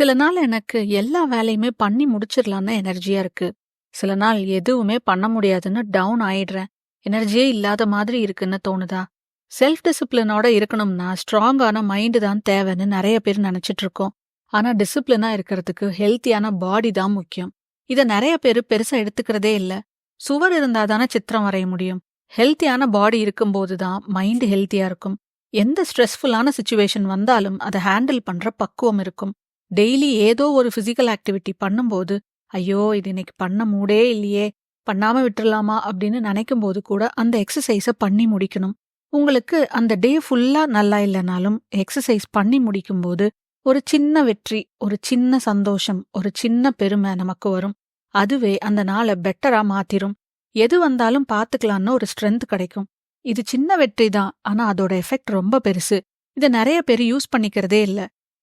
சில நாள் எனக்கு எல்லா வேலையுமே பண்ணி முடிச்சிடலான்னு எனர்ஜியா இருக்கு. சில நாள் எதுவுமே பண்ண முடியாதுன்னு டவுன் ஆயிடுறேன். எனர்ஜியே இல்லாத மாதிரி இருக்குன்னு தோணுதா? செல்ஃப் டிசிப்ளினோட இருக்கணும்னா ஸ்ட்ராங்கான மைண்டு தான் தேவைன்னு நிறைய பேர் நினைச்சிட்டு இருக்கோம். ஆனா டிசிப்ளினா இருக்கிறதுக்கு ஹெல்த்தியான பாடி தான் முக்கியம். இத நிறைய பேர் பெருசா எடுத்துக்கிறதே இல்ல. சுவர் இருந்தா தானே சித்திரம் வரைய முடியும். ஹெல்த்தியான பாடி இருக்கும்போது தான் மைண்ட் ஹெல்த்தியா இருக்கும். எந்த ஸ்ட்ரெஸ்ஃபுல்லான சுச்சுவேஷன் வந்தாலும் அதை ஹேண்டில் பண்ற பக்குவம் இருக்கும். டெய்லி ஏதோ ஒரு பிசிக்கல் ஆக்டிவிட்டி பண்ணும்போது, ஐயோ இது இன்னைக்கு பண்ண மூடே இல்லையே, பண்ணாம விட்டுறலாமா அப்படின்னு நினைக்கும் போது கூட அந்த எக்ஸசைஸை பண்ணி முடிக்கணும். உங்களுக்கு அந்த டே ஃபுல்லா நல்லா இல்லைனாலும் எக்ஸசைஸ் பண்ணி முடிக்கும்போது ஒரு சின்ன வெற்றி, ஒரு சின்ன சந்தோஷம், ஒரு சின்ன பெருமை நமக்கு வரும். அதுவே அந்த நாளை பெட்டரா மாத்திரும். எது வந்தாலும் பாத்துக்கலான்னு ஒரு ஸ்ட்ரென்த் கிடைக்கும். இது சின்ன வெற்றி தான், ஆனா அதோட எஃபெக்ட் ரொம்ப பெருசு. இதை நிறைய பேர் யூஸ் பண்ணிக்கிறதே இல்ல.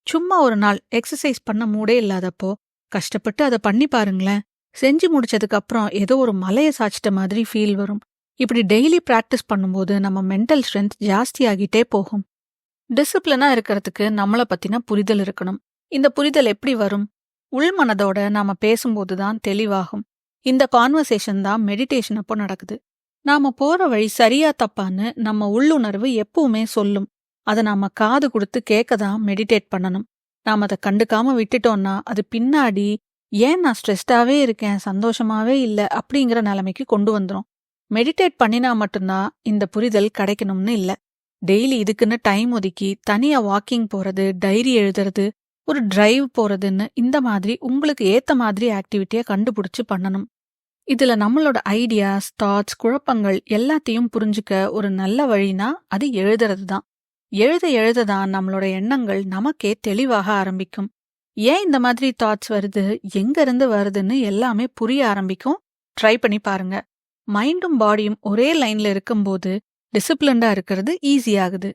சும்மா ஒரு நாள் எக்ஸசைஸ் பண்ண மூடே இல்லாதப்போ கஷ்டப்பட்டு அதை பண்ணி பாருங்களேன். செஞ்சு முடிச்சதுக்கு அப்புறம் ஏதோ ஒரு மலையை சாய்ச்சிட்ட மாதிரி ஃபீல் வரும். இப்படி டெய்லி பிராக்டிஸ் பண்ணும்போது நம்ம மென்டல் ஸ்ட்ரென்த் ஜாஸ்தி ஆகிட்டே போகும். டிசிப்ளினா இருக்கிறதுக்கு நம்மளை பத்தின புரிதல் இருக்கணும். இந்த புரிதல் எப்படி வரும்? உள்மனதோட நாம பேசும்போது தான் தெளிவாகும். இந்த கான்வர்சேஷன் தான் மெடிடேஷன் அப்போ நடக்குது. நாம போற வழி சரியா தப்பான்னு நம்ம உள்ளுணர்வு எப்பவுமே சொல்லும். அதை நாம காது கொடுத்து கேட்க தான் மெடிடேட் பண்ணணும். நாம அதை கண்டுக்காம விட்டுட்டோம்னா அது பின்னாடி ஏன் நான் ஸ்ட்ரெஸ்டாவே இருக்கேன், சந்தோஷமாவே இல்லை அப்படிங்கிற நிலைமைக்கு கொண்டு வந்துரும். மெடிடேட் பண்ணினா மட்டும்தான் இந்த புரிதல் கிடைக்கணும்னு இல்லை. டெய்லி இதுக்குன்னு டைம் ஒதுக்கி தனியா வாக்கிங் போறது, டைரி எழுதுறது, ஒரு டிரைவ் போறதுன்னு இந்த மாதிரி உங்களுக்கு ஏத்த மாதிரி ஆக்டிவிட்டியை கண்டுபிடிச்சு பண்ணணும். இதுல நம்மளோட ஐடியாஸ், தாட்ஸ், குழப்பங்கள் எல்லாத்தையும் புரிஞ்சுக்க ஒரு நல்ல வழினா அது எழுதுறது தான். எழுத எழுததான் நம்மளோட எண்ணங்கள் நமக்கே தெளிவாக ஆரம்பிக்கும். ஏன் இந்த மாதிரி தாட்ஸ் வருது, எங்க இருந்து வருதுன்னு எல்லாமே புரிய ஆரம்பிக்கும். ட்ரை பண்ணி பாருங்க. மைண்டும் பாடியும் ஒரே லைன்ல இருக்கும்போது டிசிப்ளின்டா இருக்கிறது ஈஸியாகுது.